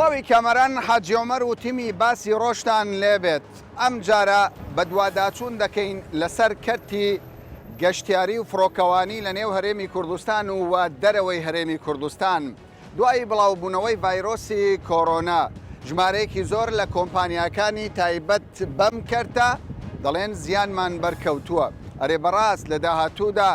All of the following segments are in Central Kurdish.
تەواوی کەمەران حاجی عومەر و تیمی باسی ڕۆشتان لێبێت. ئەم جارە بە دوواداچوون دەکەین لەسەر کەرتی گەشتیاری و فڕۆکەوانی لە نێو هەرێمی کوردستان و دەرەوەی هەرێمی کوردستان. دوای بڵاوبوونەوەی ڤایرۆسی کۆڕۆنا ژمارەیەکی زۆر لە کۆمپانیاکانی تایبەت بەم کەرتە دەڵێن زیانمان بەرکەوتووە. ئەرێ بەڕاست لە داهاتوودا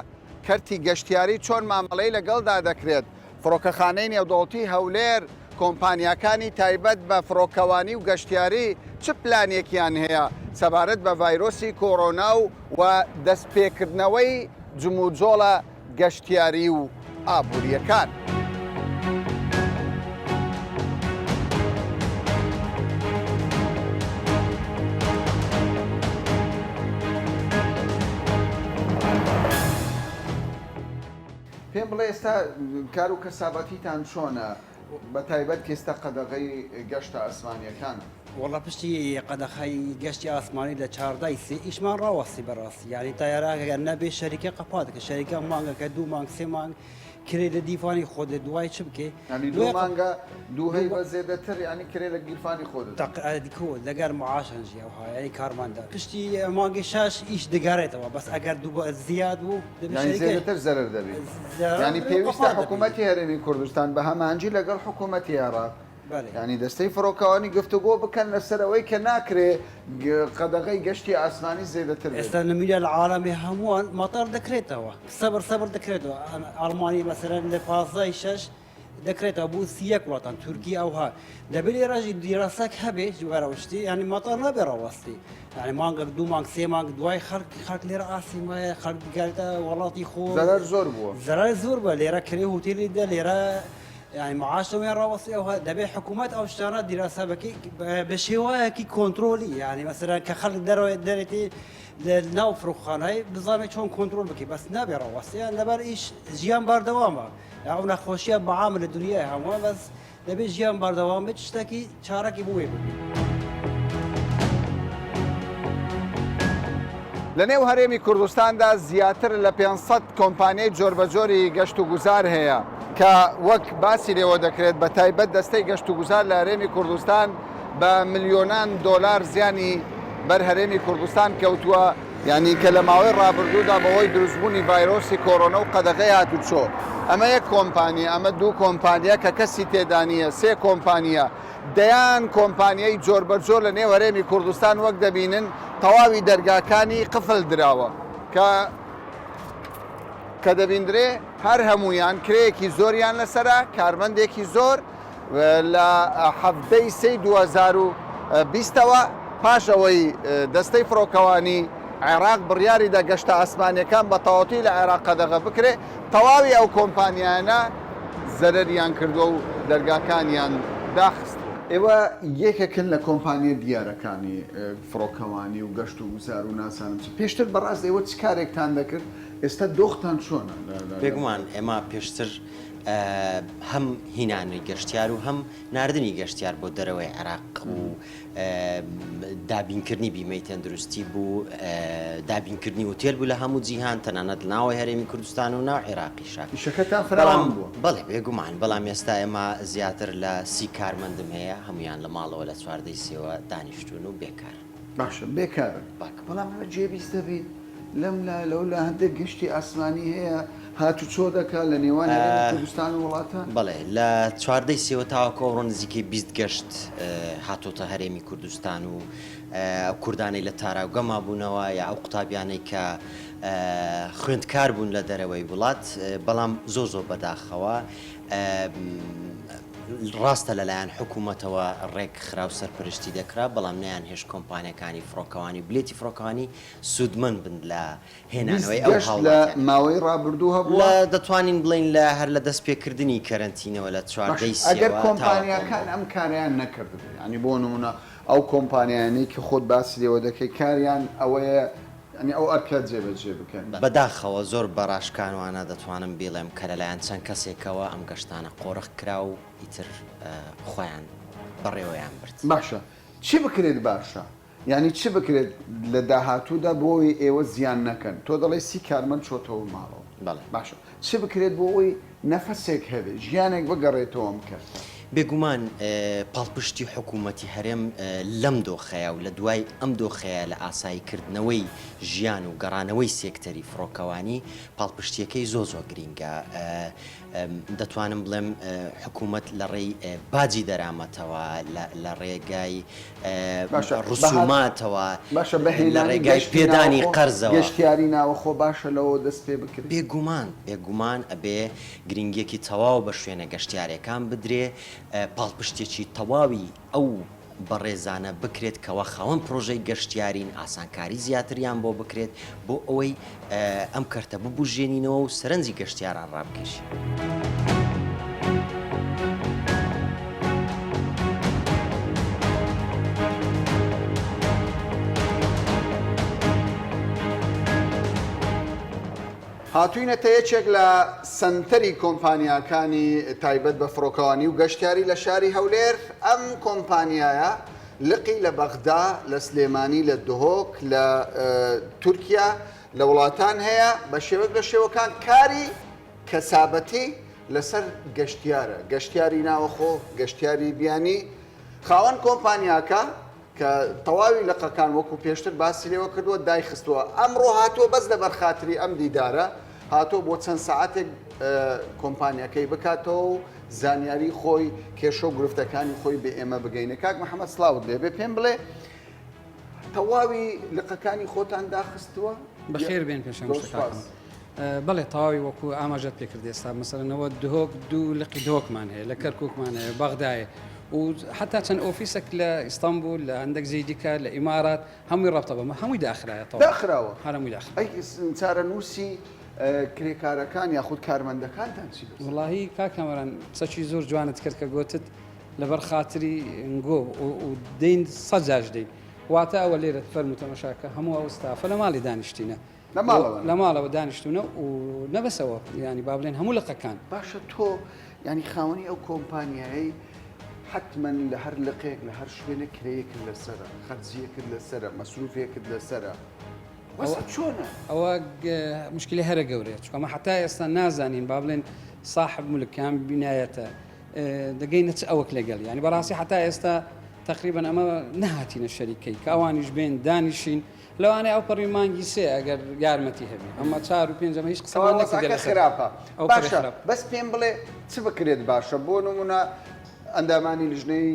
کەرتی گەشتیاری چۆن مامەڵەی لەگەڵدا دەکرێت؟ فڕۆکەخانەی نێودەوڵەتی هەولێر کۆمپانیاکانی تایبەت بە فڕۆکەوانی و گەشتیاری چ پلانێکیان هەیە سەبارەت بە ڤایرۆسی کۆڕۆنا و دەستپێکردنەوەی جموجۆڵە گەشتیاری و ئابووریەکان. پێم بڵێ ئێستا کار و کەسابەتیتان چۆنە بە تایبەت ئێستا قەدەغەی گەشتە ئاسمانیەکان؟ وڵا پشتی قەدەخەی گەشتی ئاسمانی لە 14 سی ئیشمان ڕاوەستی بەڕاستی یعنی تایارەکە نەبێ شەریکە قەپاتکە شەریکە مانگەکە 2 مانگ 3 مانگ کرێ لە دیفانی خۆدە دوای چ بکێ ینی 2 مانگە دووهەی بە زێدەتر ینی کرێ لە گیرفانی خۆدە تەقعدیکۆ لەگەر معاشەنجی ئەوها ینی کارماندا پشتی مانگی 6 ئیش دەگەڕێتەوە بەس ئەگەر دوو زیاد بوو زێدەتر زەرەر دەبێت. ینی پێویستە حکوومەتی هەرێمی کوردستان بە هەمانجی لەگەڵ حکوومەتی عێراق ینی دەستەی فڕۆکەوانی گفتوگۆ بکەن لەسەرەوەی کە ناکرێ قەدەغەی گەشتی ئاسمانی زێدەتر. ئێستا نمیدە لە عاڵەمی هەمووان مەتەر دەکرێتەوە سەبر دەکرێتەوە ئەڵمانی مەسەرەن لە 15 6 دەکرێتەوە بوو 31 وڵاتان تورکی ئەوها دەبێت لێرەژی دیراسەک هەبێ جوارەوەشتی ینی مەتەر نەبێ ڕەوەستی ینی مانگە 2 مانگ 3 مانگ دوای خەڵک لێرە ئاسیم وایە خەڵک دیگەرتە وڵاتی خۆ زەرەر زۆر بووە زەرەر زۆر بە لێرە کرێ هوتێلی دە لێرە يعني معاشهم راوصي او دبي حكومات او اشتراط دراسه بشيواكي كنترولي يعني مثلا كخلق درتي لناو فروخان هاي بنظام شلون كنترول بكي بس نبي راوصي يعني لبر ايش جيان باردوامه يعني نخوشيه بعامل الدنيا هم بس دبي جيان باردوامه تشتكي شاركي بوي لە نێو هەرێمی کوردستاندا زیاتر لە 500 کۆمپانیای جۆربەجۆری گەشت و گوزار هەیە کە وەک باسی لێوە دەکرێت بە تایبەت دەستەی گەشت و گوزار لە هەرێمی کوردستان بە ملیۆنان دۆلار زیانی بەر هەرێمی کوردستان کەوتووە ینی کە لە ماوەی ڕابردوودا بەهۆی دروستبوونی ڤایرۆسی کۆڕۆنا و قەدەغەی هاتوچۆ. ئەمە یەک کۆمپانیا ئەمە 2 کۆمپانیا کە کەسی تێدا نیە 3 کۆمپانیا دەیان کۆمپانیای جۆربەجۆر لە نێو هەرێمی کوردستان وەک دەبینن تەواوی دەرگاکانی قفل دراوە کە دەبیندرێ هەر هەمویان کرەیەکی زۆریان لەسەرە کارمەندێکی زۆر لە هەفتەی 2020ەوە پاش ئەوەی دەستەی فڕۆکەوانی عێراق بڕیاری دا گەشتە ئاسمانیەکان بە تەواوەتی لە عێراق قەدەغە بکرێ تەواوی ئەو کۆمپانیانە زەرەریان کردووە و دەرگاکانیان داخست. ئێوە یەکێکن لە کۆمپانیە دیارەکانی فڕۆکەوانی و گەشت و گوزار و ناسانم پێشتر بەڕاست ئێوە چ کارێکتان دەکرد ئێستا دۆختان چۆنە؟ بێگومان ئێمە پێشتر هەم هینانی گەشتیار و هەم نردنی گەشتیار بۆ دەرەوەی عێراق و دابینکردنی بیمەی تەندروستی بوو دابینکردنی وتێل بوو لە هەموو جیهان تەنانەت ناوەی هەرێمی کوردستان و ناو عێراقیشە. ئیشەکەتان فراوان بووە؟ بەڵێ بێگومان بەڵام ئێستا ئێمە زیاتر لە 30 کارمەندم هەیە هەمویان لە ماڵەوە لە 14 سێوە دانیشتون و بێکار. باشە بێکارن بەڵام ئەمە جێبیست دەبێت لەولا هەندێک گەشتی ئاسمانی هەیە هاتوچۆ دەکات لە نێوان کوردستان و وڵاتان؟ بەڵێ لە 14 سێوە تاوەکە ئەوڕۆ نزیکەی 20 گەشت هاتۆتە هەرێمی کوردستان و کوردانەی لە تاراوگەما بوونەوە یا ئەو قوتابیانەی کە خوێندکار بوون لە دەرەوەی وڵات بەڵام زۆ بەداخەوە ڕاستە لەلایەن حکوومەتەوە ڕێک خرا و سەرپەرشتی دەکرا بەڵام نەیان هێش کۆمپانیەکانی فڕۆکەوانی بلێتی فڕۆکەوانی سوودمەند بن لە هێنانەوەی ئەو لە ماوەی ڕابردوو هەبووە دەتوانین بڵین لە هەر لە دەستپێکردنی کەرەنتینەوە لە 14 ئەگەر کۆمپانیەکان ئەم کاریان نەکردن ینی بۆ نمونە ئەو کۆمپانیانەی کە خۆت باسی لێوە دەکەی کاریان ئەوەیە ئەنی ئەو ئەرکات جێبەجێ بکەن. بەداخەوە زۆر بەڕاشکانوانە دەتوانم بڵێم کە لەلایەن چەند کەسێکەوە ئەم گەشتانە قۆڕخ کرا و ئیتر خۆیان بەڕێوەیان برد. باشە چی بکرێت باشە؟ ینی چی بکرێت لە داهاتوودا بۆی ئێوە زیان نەکەن؟ تۆ دەڵێ 30 کارمەند چۆتەوە ماڵەوە. بەڵێ باشە چی بکرێت بۆ ئەوی نەفەسێک هەبێ ژیانێک بگەڕێتەوە ئەم کرد؟ بێگومان پاڵپشتی حکوومەتی هەرێم لەم دۆخەیە و لە دوای ئەم دۆخەیە لە ئاساییکردنەوەی ژیان و گەڕانەوەی سێکتەری فڕۆکەوانی پاڵپشتیەکەی زۆ گرینگە. دەتوانم بڵێم حکوومەت لە ڕێی باجی دەرامەتەوە لە ڕێگای ڕسوماتەوە لە ڕێگای پێدانی قەرزەوە گەشتیاری ناوەخۆ باشە لەوە دەست پێ بکرێت. بێگومان ئەبێ گرنگێکی تەواو بە شوێنە گەشتیارەکان بدرێ پاڵپشتێکی تەواوی ئەو بەڕێزانە بکرێت کەەوە خاوەن پرۆژەی گەشتیارین ئاسانکاری زیاتریان بۆ بکرێت بۆ ئەوەی ئەم کەرتە ببوژێنینەوە و سەرنجی گەشتیاران ڕابکەشی. هاتووینەتە یەکێک لە سنتەری کۆمپانیاکانی تایبەت بە فڕۆکەوانی و گەشتیاری لە شاری هەولێر. ئەم کۆمپانیایە لقی لە بەغدا، لە سلێمانی، لە دهۆک، لە تورکیا، لە وڵاتان هەیە بە شێوەک لە شێوەکان کاری کەسابەتی لەسەر گەشتیارە، گەشتیاری ناوەخۆ، گەشتیاری بیانی. خاوەن کۆمپانیاکە کە تەواوی لقەکان وەکو پێشتر باسی لێوە کردووە دایخستووە. ئەمڕۆ هاتووە بەس لە بەرخاتری ئەم دیدارە هاتۆ بۆ چەند سەعاتێک کۆمپانیەکەی بکاتەوە و زانیاری خۆی کێشە و گرفتەکانی خۆی بە ئێمە بگەینە. کاک محەممەد سڵاوت لێبێ پێم بڵێ تەواوی لقەکانی خۆتان داخستووە؟ بەخێر بێن پێشەم بەڵێ تەواوی وەکو ئاماژەت پێکرد ئێستا مەسەرەنەوە دهۆک دوو لقی دهۆکمان هەیە، لە کەرکووکمان هەیە، بەغدایە و حتا چەند ئۆفیسێک لە ئیستانبول، لە هەندێک زەیدیکە، لە ئیمارات هەمووی ڕەبتە بەمە هەمووی داخراوە هەمووی داخرا. ئەی چارە نووسی کرێکارەکان یاخود کارمەندەکانتان چی؟ وڵاهی کاکەمەران چەکی زۆر جوانت کرد کە گوتت لەبەر خاتری ئنگۆ و دەین سەجاش دەین واتە ئەوە لێرە فەرمو تەمەشاکە هەموو ئەو ستافە لە ماڵی دانیشتینە، لە ماڵەوە دانیشتونە و نەبەسەوە ینی با بڵێن هەموو لقەکان. باشە تۆ ینی خاوەنی ئەو کۆمپانیایی حتمما لە هەر لقەیەک لە هەر شوێنە کرەیەکرد لەسرە، خەرجیەکرد لەسرە، مەسروفێکرد لەسرە. چۆنە؟ ئەوە مشکلی هەرە گەورەیە چکەمە حتا ئێستا نازانین با بڵێن صاحب مولکیان بینایەتە دەگەینە چ ئەوەک لەگەڵ ینی بەڕاستی حتا ئێستا تقریبا ئەمە نەهاتینە شەریکەی کە ئەوانیش بێن دانیشین لەوانەیە ئەو پەڕی مانگی سێ ئەگەر یارمەتی هەبێ ئەمە 4 و 5 هیچ قسەمان نەکردە خراپە. باشە بەس پێم بڵێ چ بکرێت باشە بۆ نمونە ئەندامانی لیژنەی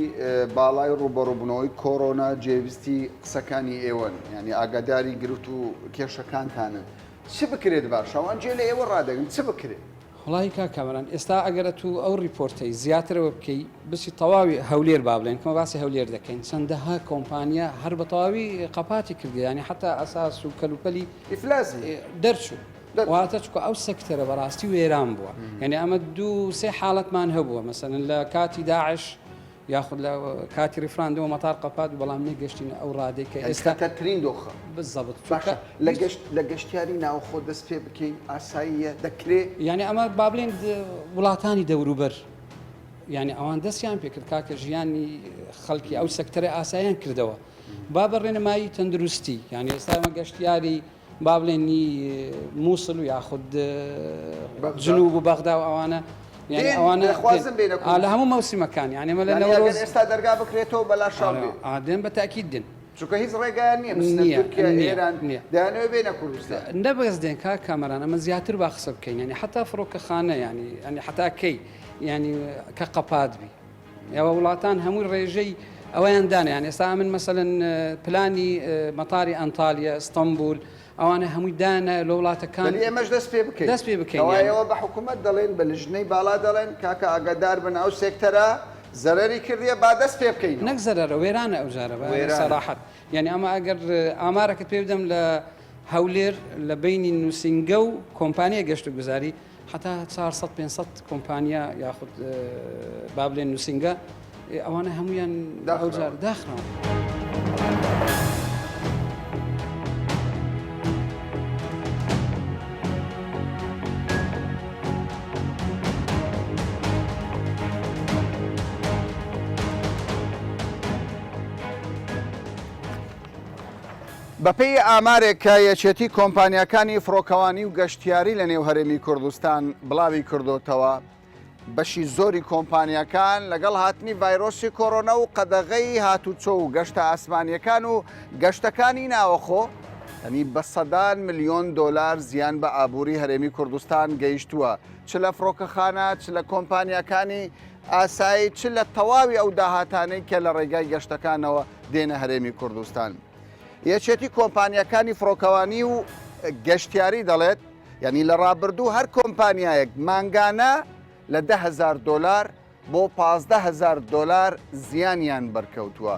باڵای ڕوبەڕووبوونەوەی کۆڕۆنا جێویستی قسەکانی ئێوەن ینی ئاگاداری گرفت و کێشەکانتانن چ بکرێت باشە ئەوان جێ لە ئێوە ڕادەگەن چ بکرێت؟ وڵی کاکەمەران ئێستا ئەگەرە تو ئەو ریپۆرتەی زیاترەوە بکەی بچی تەواوی هەولێر با بڵێن کەمە باسی هەولێر دەکەین چەندەها کۆمپانیا هەر بە تەواوی قەپاتی کردی ینی حتا ئەساس و کەلوپەلی ئیفلاس دەرچوو واتە چکە ئەو سەکتەرە بەڕاستی وێران بووە یعنی ئەمە 2-3 حاڵەتمان هەبووە مەسەن لە کاتی داعش یاخود لە کاتی ڕیفراندەوە مەتار قەپات و بەڵام نەگەشتینە ئەو ڕادێک کە ئێستا ترین دۆخە بزەبت باشە لە گەشتیاری ناوخۆ دەست پێ بکەین ئاساییە دەکرێت یعنی ئەمە با بڵێن وڵاتانی دەوروبەر یعنی ئەوان دەستیان پێکرد کاکە ژیانی خەڵکی ئەو سەکتەرە ئاساییان کردەوە با بەڕێنەمایی تەندروستی یعنی ئێستا ئەمە گەشتیاری با بڵێنی مووسڵ و یاخود جنوب و بەغدا و ئەوانە ئەوانەخوازم بێنە لە هەموو مەوسیمەکان یعنی ئەمە لە نەوڕۆز ئێستا دەرگا بکرێتەوە بەلا شاڵ دێن بە تاکید دێن چونکە هیچ ڕێگایان نییە ئێران دەیانەوە بێنە کوردستان نەبەست دێن کا کامەران ئەمە زیاتر با قسە بکەین ینی حتا فڕۆکەخانە ینی حتا کەی ینی کە قەپات بی ئێوە وڵاتان هەمووی ڕێژەی ئەوەیان دانە یان ئێستا من مەسەلەن پلانی مەتاری ئەنتالیا ئیستانبول ئەوانە هەمووی دانە لە وڵاتەکان ئێمەش دەست پێ بکەین ئەوە بە حکوومەت دەڵێن بە لیژنەی باڵا دەڵێن کاکە ئاگادار بن ئەو سێکتەرە زەرەری کردیە با دەست پێ بکەین نەک زەرەرە وێرانە ئەو جارە سەراحەت یعنی ئەمە ئەگەر ئامارەکەت پێ بدەم لە هەولێر لە بینی نووسنگە و کۆمپانیە گەشت و گوزاری حتا 400-500 کۆمپانیا یاخود با بڵێن نووسنگە ئەوانە هەمویان ئەو جار داخراون. بەپێی ئامارێک کە یەکێتی کۆمپانیەکانی فڕۆکەوانی و گەشتیاری لە نێو هەرێمی کوردستان بڵاوی کردوتەوە بەشی زۆری کۆمپانیەکان لەگەڵ هاتنی ڤایرۆسی کۆرۆنا و قەدەغەی هاتوچۆ و گەشتە ئاسمانیەکان و گەشتەکانی ناوەخۆ ئەنی بە سەدان ملیۆن دۆلار زیان بە ئابووری هەرێمی کوردستان گەیشتووە چ لە فڕۆکەخانە چ لە کۆمپانیەکانی ئاسایی چ لە تەواوی ئەو داهاتانەی کە لە ڕێگای گەشتەکانەوە دێنە هەرێمی کوردستان. یەکێتی کۆمپانیەکانی فڕۆکەوانی و گەشتیاری دەڵێت یعنی لە ڕابردوو هەر کۆمپانیایەک مانگانە لە 10,000 دلار بۆ 15,000 دلار زیانیان بەرکەوتووە.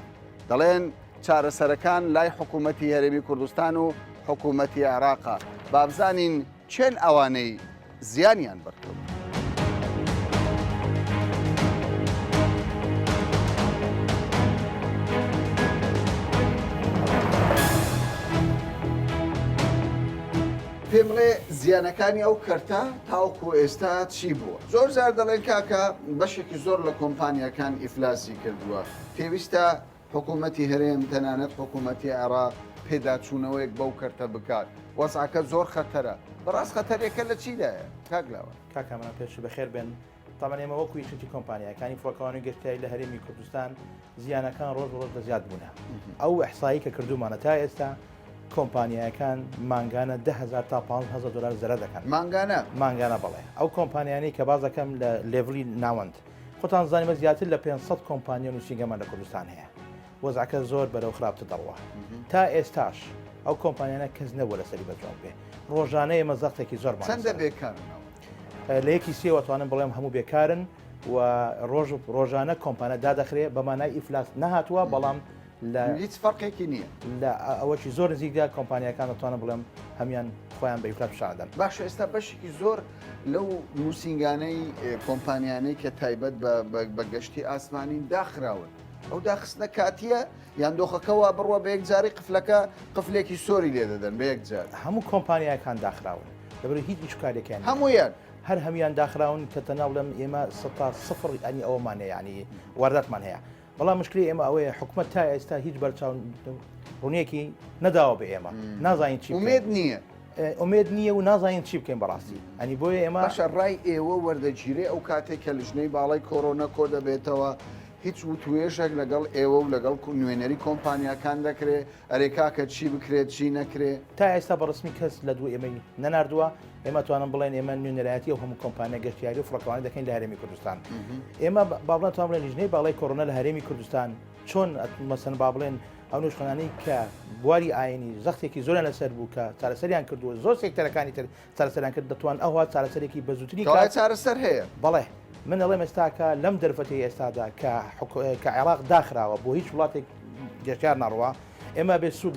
دەڵێن چارەسەرەکان لای حکوومەتی هەرێمی کوردستان و حکوومەتی عێراقا. بابزانین چەند ئەوانەی زیانیان بەرکەوت. پێم بڵێ زیانەکانی ئەو کەرتە تاوکو ئێستا چی بووە؟ زۆر جار دەڵێن کاکە بەشێکی زۆر لە کۆمپانیەکان ئیفلاسی کردووە. پێویستە حکوومەتی هەرێم تەنانەت حکوومەتی عێراق پێداچوونەوەیەک بەو کەرتە بکات. وەزعەکە زۆر خەتەرە. بەڕاست خەتەرێکە لە چیدایە؟ کاگلاوە. کاکەمە پێش بەخێر بێن. تامان ئێمە وەکو یەکێتی کۆمپانیەکانی فڕۆکەوانی گەشتیاری لە هەرێمی کوردستان زیانەکان ڕۆژ ڕۆژ دەزیاد بوونە. ئەو ئەحسایی کە کردومانە تا ئێستا کۆمپانیەکان مانگانە 10,000 تا 15,000 دلار زەرە دەکەن. مانگانە بڵێ. ئەو کۆمپانیانی کە باز دەکەم لە لێڤلی ناوەند. خۆتان زانیمە زیاتر لە 500 کۆمپانیا نووسینگەمان لە کوردستان هەیە. وەزعەکە زۆر بەرەو خراپتر دەڕوە. تا ئێستاش ئەو کۆمپانیانە کەس نەبووە لەسەری بەجواب بێ. ڕۆژانەیە ئێمە زەختێکی زۆرمان. چەندە بێکارنەوە؟ لە یەکی سێوە توانم بڵێم هەموو بێکارن و ڕۆژانە کۆمپانە دادەخرێ بەمانای ئیفلاس نەهاتووە بەڵام هیچ فەرقێکی نییە. لە ئەوەی زۆر نزیکدا کۆمپانیەکان دەتوانم بڵێم هەمیان خۆیان بە ئیفلاس پیشاندەن. باش ئێستا بەشێکی زۆر لەو نووسینگانەی کۆمپانیانەی کە تایبەت بە گەشتی ئاسمانی داخراون. ئەو داخستنە کاتیە یان دۆخەکەەوە بڕوە بە یەکجاری قفلێکی سۆری لێ دەدەن بە یەکجار. هەموو کۆمپانیەکان داخراون لەبەر هیچ ئیشکارێکیان هەمویان هەر هەمیان داخراون کە تەناو لەم ئێمە 0 ئەنی ئەوەمانەیە ینی وارداتمان هەیە. بەڵام مشکلی ئێمە ئەوەیە حکوومەت تا ئێستا هیچ بەرچاو ڕوونیەکی نەداوە بە ئێمە نازانین چی ئومێد نییە. ئومێد نییە و نازانین چی بکەین بەڕاستی ئەنی بۆیە ئێمە باشە ڕای ئێوە وەردەگیرێ ئەو کاتێک کە لژنەی باڵای کۆرۆنا کۆ دەبێتەوە هیچ وتوێژێک لەگەڵ ئێوە و لەگەڵ نوێنەری کۆمپانیەکان دەکرێت ئەرێکاکە چی بکرێت چی نەکرێت تا ئێستا بەڕسمی کەس لە دوو ئێمەی نەناردووە ئێمە توانم بڵێن ئێمە نوێنەرایەتی و هەموو کۆمپانیا گەشتیاری و فڕۆکەوانی دەکەین لە هەرێمی کوردستان ئێمە باڵێن توان بڵێن لیژنەی باڵای کۆرۆنا لە هەرێمی کوردستان چۆن مەسەن با بڵێن ئەو نوێژخانانەی کە بواری ئاینی زەختێکی زۆریان لەسەر بوو کە چارەسەریان کردووە زۆر سێکتەرەکانی تر چارەسەریان کرد دەتوان ئەوها چارەسەرێکی بەزووتری چارەسەر هەیە بەڵێ من ئەڵێم ئێستاکە لەم دەرفەتی ئێستادا کە عێراق داخراوە بۆ هیچ وڵاتێک گەشتیار ناڕوە ئێمە بێ سوود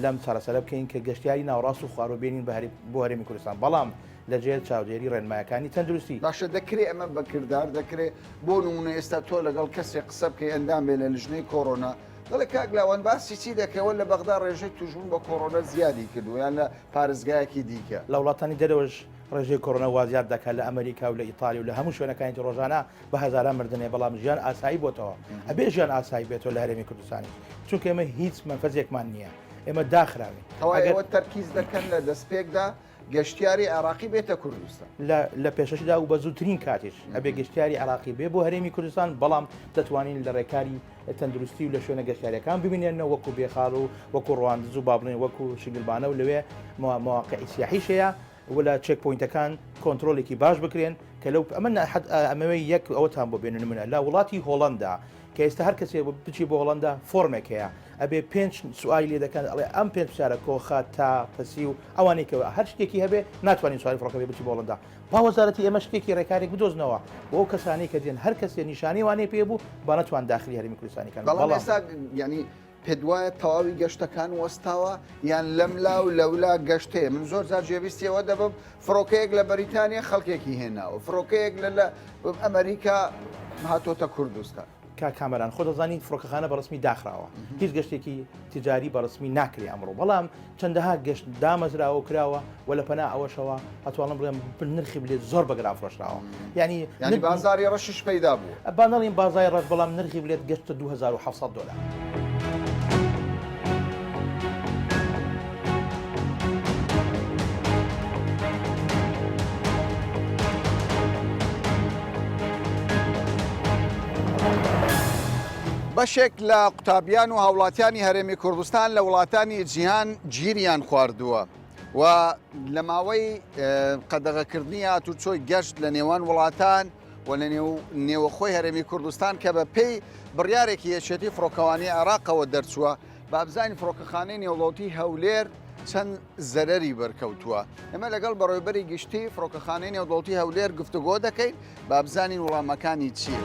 لەم چارەسەرە بکەین کە گەشتیاری ناوەڕاست و خواروبێنین بۆ هەرێمی کوردستان بەڵام لەجێر چاودێری ڕێنمایەکانی تەندروستی باشە دەکرێت ئەمە بەکردار دەکرێت بۆ نمونە ئێستا تۆ لەگەڵ کەسێک قسە بکەی ئەندام بێ لە لیژنەی کۆرۆنا دەڵێ کاگلاوان باسی چی دەکەوە لە بەغدا ڕێژەی توژبوون بە کۆرۆنا زیادی کردو یان لە پارێزگایەکی دیکە لە وڵاتانی دەرەوەش ڕێژەی کۆرۆنا وازیاد دەکات لە ئەمریکا و لە ئیتالی و لە هەموو شوێنەکانی ڕۆژانە بە هەزاران مردنێ بەڵام ژیان ئاسایی بۆتەوە ئەبێ ژیان ئاسایی بێتەوە لە هەرێمی کوردستانی چونکە ئێمە هیچ منفەزێکمان نییە ئێمە داخراوی ئەوە تەرکیز دەکەن لە دەستپێکدا گەشتیاری عراقی بێتە کوردستان لە پێشەشدا و بە زووترین کاتیش ئەبێ گەشتیاری عراقی بێ بۆ هەرێمی کوردستان بەڵام دەتوانین لە ڕێکاری تەندروستی و لە شوێنە گەشتیاریەکان ببینێنەوە وەکو بێخاڵ و وەکو ڕواندز و بابڵێن وەکو شنگلبانە و لەوێ مواقعی سیاحیش هەیە ولا چێک پوینتەکان کۆنتترۆلێکی باش بکرێن کە لەو ئەمەوەی یەک ئەوەتان بۆ بێنن منە لە وڵاتی هۆڵندا کە ئێستا هەر کەسێ بچی بۆ هۆڵندا فۆرمێک هەیە ئەبێ 5 سوالی لێ دەکەن ئەڵێ ئەم 5 پرسیارە کۆخە تا پەسی و ئەوانێکەوە هەر شتێکی هەبێ ناتوانین سواری فڕۆکەبێ بچی بۆ هۆڵندا باوەزارەتی ئێمە شتێکی ڕێکارێک بدۆزنەوە بۆ ئەو کەسانی کە دێن هەر کەسێ نیشانی وانەیە پێ بوو با نەتوان داخلی هەرێمی کوردستانیکان بەڵام ئێستا ینی پێت وایە تەواوی گەشتەکان وەستاوە یان لەملا و لەولا گەشتەیە من زۆر جار جێویستیەوە دەبم فڕۆکەیەک لە بەریتانیا خەڵکێکی هێناوە فڕۆکەیەک لە ئەمریکا هاتۆتە کوردستان کامەران خۆ دەزانین فڕۆکەخانە بەڕسمی داخراوە هیچ گەشتێکی تجاری بەڕسمی ناکری ئەمڕۆ بەڵام چەندەها گەشت دامەزراوە کراوە و لە پەنا ئەوەشەوە هەتوانم بڵێم نرخی بلێت زۆر بەگرا فرۆشراوە ینی بازاری ڕەشش پەیدا بوو بانەڵین بازای ڕەش بەڵام نرخی بلێت گەشتە 2700 دلار. بەشێک لە قوتابیان و هاوڵاتیانی هەرێمی کوردستان لە وڵاتانی جیهان گیریان خواردووە و لە ماوەی قەدەغەکردنی هاتوچۆی گەشت لە نێوان وڵاتان و لە نێوەخۆی هەرێمی کوردستان کە بە پێی بڕیارێکی یەکێتی فڕۆکەوانی عێراقەوە دەرچووە بابزانی فڕۆکەخانەی نێوڵەتی هەولێر چەند زەرەری بەرکەوتووە. ئەمە لەگەڵ بەڕێوەبەری گشتی فڕۆکەخانەی نێودەوڵەتی هەولێر گفتوگۆ دەکەین بابزانین وەڵامەکانی چییە.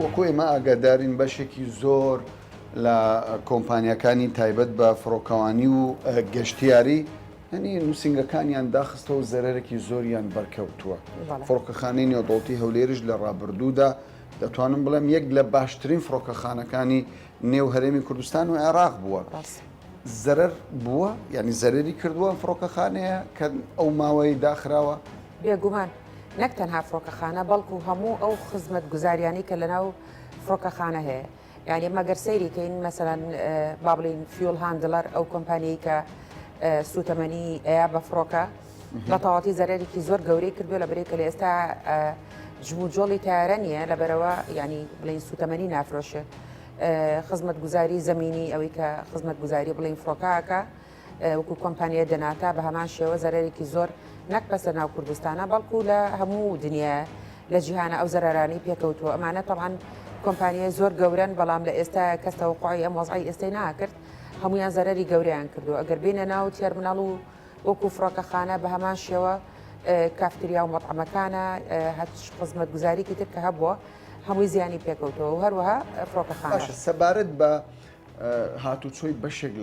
وەکو ئێمە ئاگادارین بەشێکی زۆر لە کۆمپانیەکانی تایبەت بە فڕۆکەوانی و گەشتیاری هەنی نووسنگەکانیان داخستەوە و زەرەرێکی زۆریان بەرکەوتووە. فڕۆکەخانەی نێودەوڵەتی هەولێرش لە ڕابردوودا دەتوانم بڵێم یەک لە باشترین فڕۆکەخانەکانی نێو هەرێمی کوردستان و عێراق بووە. زەرەر بووە یعنی زەرەری کردووە فڕۆکەخانەیە کە ئەو ماوەی داخراوە بێگومان نەک تەنها فڕۆکەخانە بەڵکو هەموو ئەو خزمەت گوزاریانی کە لەناو فڕۆکەخانە هەیە. یعنی مەگەر سەیریکەین مەسەرەن با بڵین فیول هاندلەر ئەو کۆمپانیایی کە سوتەمەنی ئەیە بە فڕۆکە لە تەواتی زەرێکی زۆر گەورەی کردووە لە بەرێکە لە ئێستا جموجۆڵی تارە نیە لەبەرەوە ینی بڵین سوتەمەنی نافرۆشە خزمەت گوزاری زەمینی ئەوەی کە خزمەت گوزاری بڵین فڕۆکاکە وەکو کۆمپانیە دەناتا بە هەمان شێوە زەرێکی زۆر نەک بەسەر ناو کوردستانە بەڵکو لە هەموو دنیا لە جیهانە ئەو زەرانی پێکەوتووە. ئەمانە تەڵان کۆمپانیای زۆر گەورن بەڵام لە ئێستا کەستە وقوعی ئەم وەزعی ئێستای ناکرد هەمویان زەرری گەوریان کردو. ئەگەر بینە ناو تێرمیناڵ و وەکو فڕۆکەخانە بە هەمان شێوە کافتریا و مەطعەمەکانە هەچ خزمەت گوزاریکی تر کە هەبووە هەمووی زیانی پێکەوتەوە و هەروەها فڕۆکەخانە. سەبارەت بە هاتوچۆی بەشێک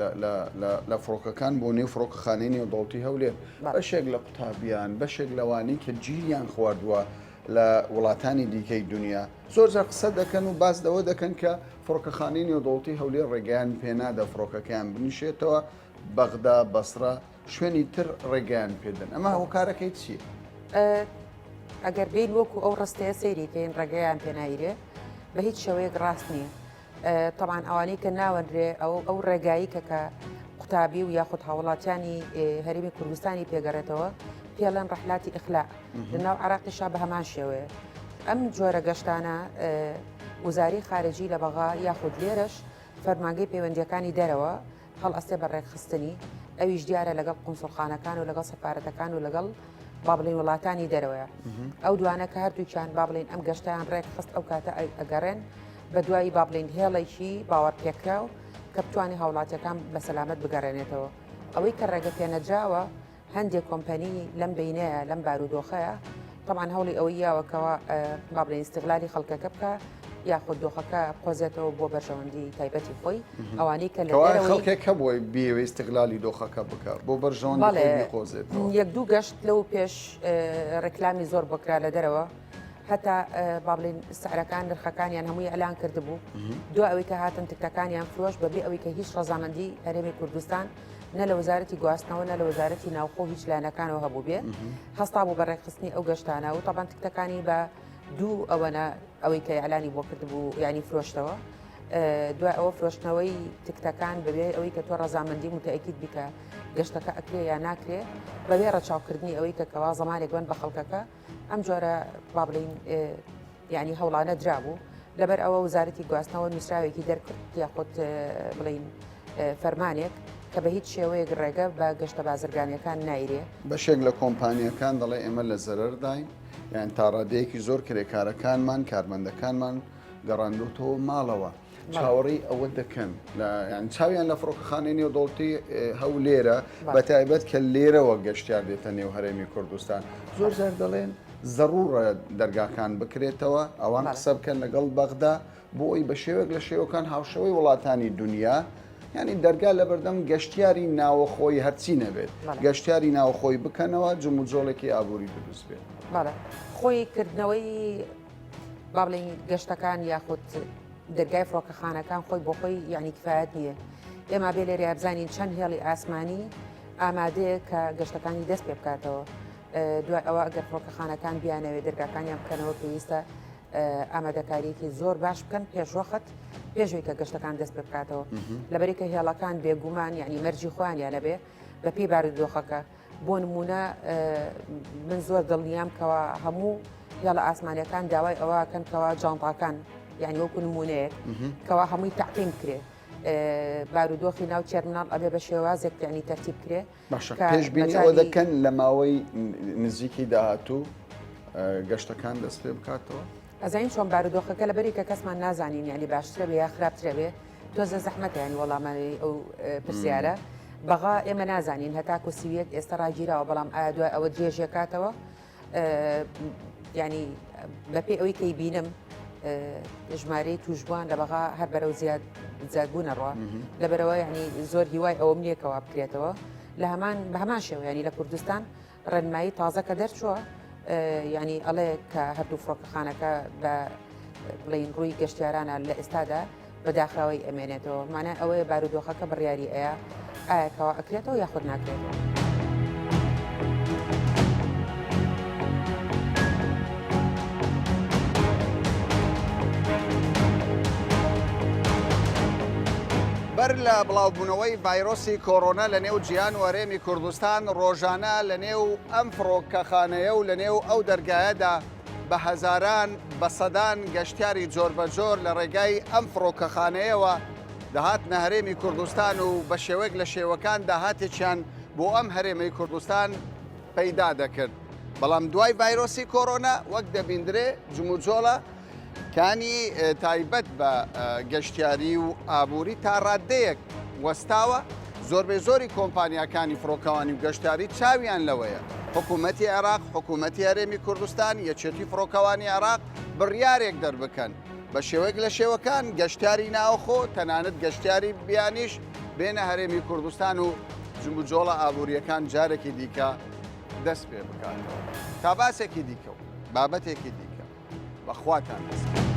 لە فڕۆکەکان بۆ نێو فڕۆکەخانەی نێودەوڵەتی هەولێر بەشێک لە قوتابیان بەشێک لەوانی کە گیریان خواردووە لە وڵاتانی دیکەی دنیا زۆر جار قسە دەکەن و باس دەوە دەکەن کە فڕۆکەخانەی نێودەوڵەتی هەولێر ڕێگەیان پێنادە فڕۆکەکەیان بنیشێتەوە بەغدا بەسرە شوێنی تر ڕێگەیان پێدەن. ئەمە هۆکارەکەی چییە؟ ئەگەر بین وەکو ئەو ڕستەیە سەیریکەین ڕێگەیان پێنایرێ بە هیچ شێوەیەک ڕاست نییە. طبعاً ئەوانەی کە ناوەندرێ ئەو ڕێگایی کە قوتابی و یاخود هاوڵاتیانی هەرێمی کوردستانی پێگەڕێتەوە پێڵەن ڕەحلاتی ئیخلاء لەناو عێراقیشا بە هەمان شێوەیە. ئەم جۆرە گەشتانە وزاری خارجی لە بەغا یاخود لێرەش فەرمانگەی پەیوەندیەکانی دەرەوە هەڵ ئەستێ بە ڕێکخستنی ئەویش دیارە لەگەڵ قونسڵخانەکان و لەگەڵ سەفارەتەکان و لەگەڵ با بڵین وڵاتانی دەرەوەیە. ئەو دوانە کە هەردووچیان با بڵین ئەم گەشتیان ڕێکخست ئەو کاتە ئەگەڕێن بە دوایی با بڵین هێڵێکی باوەڕ پێکرا و کە بتوانانی هاوڵاتیەکان بە سەلامەت بگەڕێنێتەوە. ئەوەی کە ڕێگە پێنەجاوە هەندێک کۆمپەنی لەم بینەیە لەم بارودۆخەیە طبعاً هەوڵی ئەوەی یاوەکەوە با بڵین استیغلالی خەڵکەکە بکە یاخود دۆخەکە قۆزێتەوە بۆ بەرژەوەندی تایبەتی خۆی ئەوانەی کە خەڵکێکە بۆی بێوە استیغلالی دۆخەکە بکە بۆ بەرژەوەندی قۆزێت. یەک دوو گەشت لەو پێش ڕێکلامی زۆر بۆکرا لە دەرەوە هەتا با بڵین سعرەکان نرخەکانیان هەمووی ئەلان کردبوو دو ئەوەی کە هاتن تکتەکانیان فرۆش بەبێ ئەوەی کە هیچ ڕەزامەندی هەرێمی کوردستان نە لە وەزارەتی گواستنەوە نە لە وەزارەتی ناوخۆ هیچ لایەنەکانەوە هەبوو بێ هەستا بوو بە ڕێکخستنی ئەو گەشتانە و تەبان تکتەکانی بە دوو ئەوەنە ئەوەی کە ئەلانی بۆ کردبوو ینی فرۆشتەوە دوای ئەوە فرۆشتنەوەی تکتەکان بەبێ ئەوەی کە تۆ ڕەزامەندی متەئەکید بکە گەشتەکە ئەکرێ یا ناکرێ بەبێ ڕەچاوکردنی ئەوەی کە کەوا زەمانێک بن بە خەڵکەکە ئەم جۆرە با بڵین ینی هەوڵانە درابوو لەبەر ئەوە وزارەتی گواستنەوە نووسراوێکی دەرکرد یاخود بڵین فەرمانێک کە بە هیچ شێوەیەک ڕێگە بە گەشتە بازرگانیەکان نایرێ. بەشێک لە کۆمپانیەکان دەڵێ ئێمە لە زەرەرداین یان تا ڕادەیەکی زۆر کرێکارەکانمان کارمەندەکانمان گەڕاندوتەوە ماڵەوە چاوەڕی ئەوە دەکەن یان چاویان لە فڕۆکەخانەی نێودەوڵەتی هەولێرە بە تایبەت کە لێرەوە گەشتیار دێتە نێو هەرێمی کوردستان زۆر زار دەڵێن ضرورە دەرگاکان بکرێتەوە ئەوان قسە بکەن لەگەڵ بەغدا بۆ ئەوی بە شێوەیەک لە شێوەکان هاوشەوەی وڵاتانی دنیا ینی دەرگا لە بەردەم گەشتیاری ناوەخۆی هەرچی نەبێت گەشتیاری ناوەخۆی بکەنەوە جموجۆڵێکی ئابووری دروست بێت. خۆی کردنەوەی با بڵین گەشتەکان یاخود دەرگای فڕۆکەخانەکان خۆی بۆ خۆی یعنی کفایەت نییە. ئێمە بێ لێرە بزانین چەند هێڵی ئاسمانی ئامادەیە کە گەشتەکانی دەست پێ بکاتەوە. دوای ئەوە ئەگەر فڕۆکەخانەکان بیانەوێت دەرگاکانیان بکەنەوە پێویستە ئامادەکاریەکی زۆر باش بکەن پێشوەخت پێشوی کە گەشتەکان دەست پێ بکاتەوە لەبەرێکە هێڵەکان بێگومان یعنی مەرجی خۆیان لەبێ بە پێی بارودۆخەکە بۆ نمونە من زۆر دڵنیام کەەوە هەموو هێڵە ئاسمانیەکان داوای ئەوەکەن کەەوە جانتاکان یعنی وەکو نمونەیەک کەەوە هەمووی تەقیم کرێ بارودۆخی ناو چێرمناڵ ئەبێ بە شێوازێک یعنی تەرتیب کرێ باشە پێشبینی ئەوە دەکەن لە ماوەی نزیکی داهاتوو گەشتەکان دەست پێ بکاتەوە ئەزانین چۆن بارودۆخەکە لەبەری کە کەسمان نازانین ینی باشترە بێ یا خراپترە بێ تۆزە زەحمەتە ینی وەڵامانی ئەو پرسیارە بەغا ئێمە نازانین هەتاکو سیوێت ئێستا ڕاگیرەوە بەڵام ئایا دوای ئەوە درێژیەکاتەوە ینی بەپێ ئەوەی کەی بینم ژمارەی توشبوان لە بەغا هەر بەرەو زیادبوونە ڕوە لەبەرەوە ینی زۆر هیوای ئەوەم نییەکەوە بکرێتەوە لە بە هەمان شێوە ینی لە کوردستان ڕێنمایی تازەکە دەرچووە ینی ئەڵێ کە هەردوو فڕۆکەخانەکە بە بڵین ڕووی گەشتیارانە لە ئێستادا بەداخراوی ئەمێنێتەوە مانە ئەوەیە بارودۆخەکە بڕیاری ئایاکەوە ئەکرێتەوە یاخود ناکرێتەوە. بەر لە بڵاوبوونەوەی ڤایرۆسی کۆڕۆنا لە نێو جیهان و هەرێمی کوردستان ڕۆژانە لە نێو ئەم فڕۆکەخانەیە و لە نێو ئەو دەرگایەدا بە هەزاران بە سەدان گەشتیاری جۆر بە جۆر لە ڕێگای ئەم فڕۆکەخانەیەوە دەهاتنە هەرێمی کوردستان و بە شێوەیەک لە شێوەکان داهاتێکیان بۆ ئەم هەرێمی کوردستان پەیدا دەکرد. بەڵام دوای ڤایرۆسی کۆڕۆنا وەک دەبیندرێ جموجۆڵە کانی تایبەت بە گەشتیاری و ئابووری تا ڕادەیەک وەستاوە زۆربەی زۆری کۆمپانیاکانی فڕۆکەوانی و گەشتاری چاویان لەوەیە. حکوومەتی عێراق حکوومەتی هەرێمی کوردستان یەکێتی فڕۆکەوانی عێراق بڕیارێک دەربکەن بە شێوەیەک لە شێوەکان گەشتیاری ناوخۆ تەنانەت گەشتیاری بیانیش بێنە هەرێمی کوردستان و جموجۆڵە ئابوووریەکان جارێکی دیکە دەست پێ بکاتەوە تا باسێکی دیکە و بابەتێکی دیکە بەخواتان دەست.